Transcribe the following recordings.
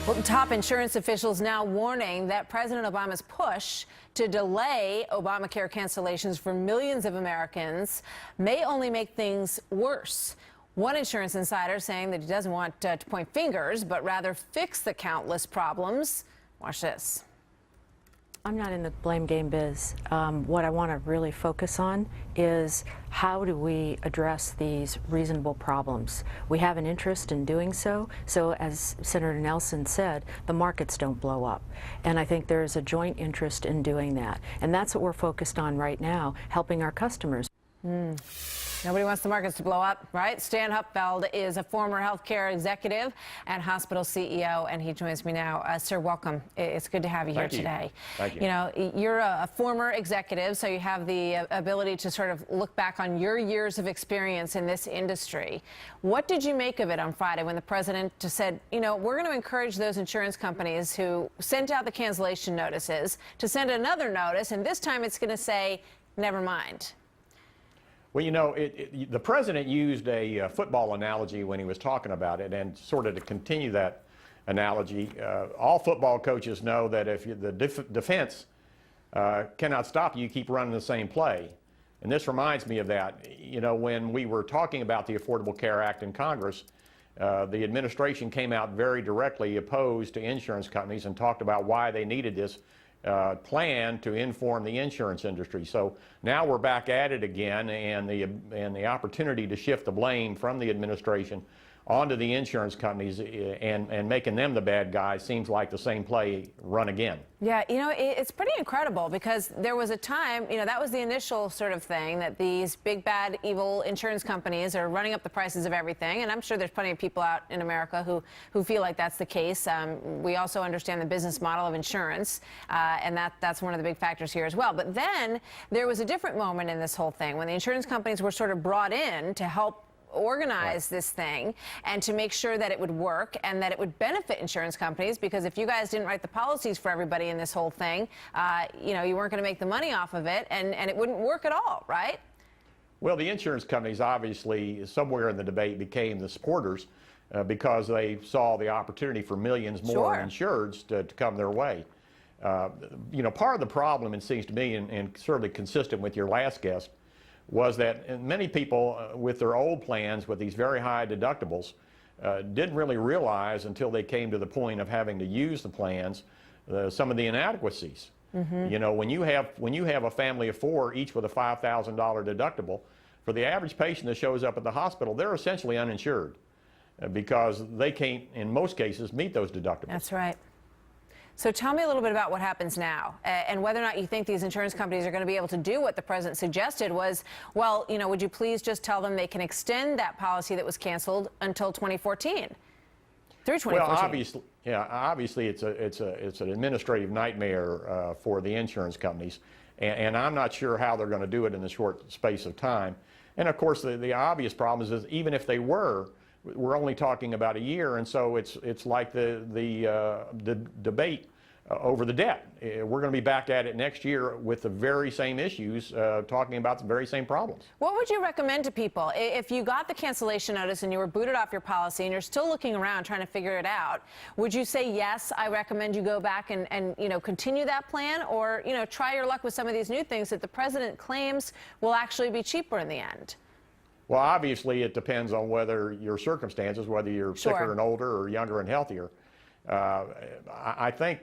Well, top insurance officials now warning that President Obama's push to delay Obamacare cancellations for millions of Americans may only make things worse. One insurance insider saying that he doesn't want to point fingers, but rather fix the countless problems. Watch this. I'm not in the blame game biz. What I want to really focus on is how do we address these reasonable problems. We have an interest in doing so, so as Senator Nelson said, the markets don't blow up. And I think there's a joint interest in doing that. And that's what we're focused on right now, helping our customers. Nobody wants the markets to blow up, right? Stan Hupfeld is a former healthcare executive and hospital CEO, and he joins me now. Sir, welcome. It's good to have you here today. Thank you. You know, you're a former executive, so you have the ability to sort of look back on your years of experience in this industry. What did you make of it on Friday when the president just said, you know, we're going to encourage those insurance companies who sent out the cancellation notices to send another notice, and this time it's going to say, never mind? Well, you know, the president used a football analogy when he was talking about it, and sort of to continue that analogy, all football coaches know that if the defense cannot stop you, you keep running the same play. And this reminds me of that. You know, when we were talking about the Affordable Care Act in Congress, the administration came out very directly opposed to insurance companies and talked about why they needed this plan to inform the insurance industry. So now we're back at it again, and the opportunity to shift the blame from the administration onto the insurance companies and making them the bad guys seems like the same play run again. Yeah, you know, it's pretty incredible because there was a time, you know, that was the initial sort of thing, that these big, bad, evil insurance companies are running up the prices of everything. And I'm sure there's plenty of people out in America who feel like that's the case. We also understand the business model of insurance, and that's one of the big factors here as well. But then there was a different moment in this whole thing when the insurance companies were sort of brought in to help organize this thing and to make sure that it would work and that it would benefit insurance companies, because if you guys didn't write the policies for everybody in this whole thing, you know, you weren't going to make the money off of it, and it wouldn't work at all, right? Well, the insurance companies obviously somewhere in the debate became the supporters because they saw the opportunity for millions more insureds to come their way. You know, part of the problem, it seems to me, and certainly consistent with your last guest, was that many people with their old plans with these very high deductibles didn't really realize until they came to the point of having to use the plans some of the inadequacies. You know, when you have a family of four, each with a $5,000 deductible, for the average patient that shows up at the hospital, they're essentially uninsured because they can't, in most cases, meet those deductibles. That's right. So tell me a little bit about what happens now and whether or not you think these insurance companies are going to be able to do what the president suggested was, well, you know, would you please just tell them they can extend that policy that was canceled until 2014, through 2014? Well, obviously it's an administrative nightmare for the insurance companies, and I'm not sure how they're going to do it in the short space of time. And of course, the obvious problem is even if they we're only talking about a year, and so it's like the debate over the debt. We're going to be back at it next year with the very same issues, talking about the very same problems. What would you recommend to people if you got the cancellation notice and you were booted off your policy and you're still looking around trying to figure it out? Would you say, yes, I recommend you go back and you know, continue that plan, or, you know, try your luck with some of these new things that the president claims will actually be cheaper in the end? Well, obviously, it depends on whether your circumstances, whether you're sicker and older or younger and healthier. I think,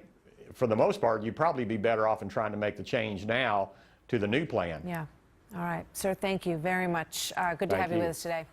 for the most part, you'd probably be better off in trying to make the change now to the new plan. Yeah. All right. Sir, thank you very much. Good to have you with us today.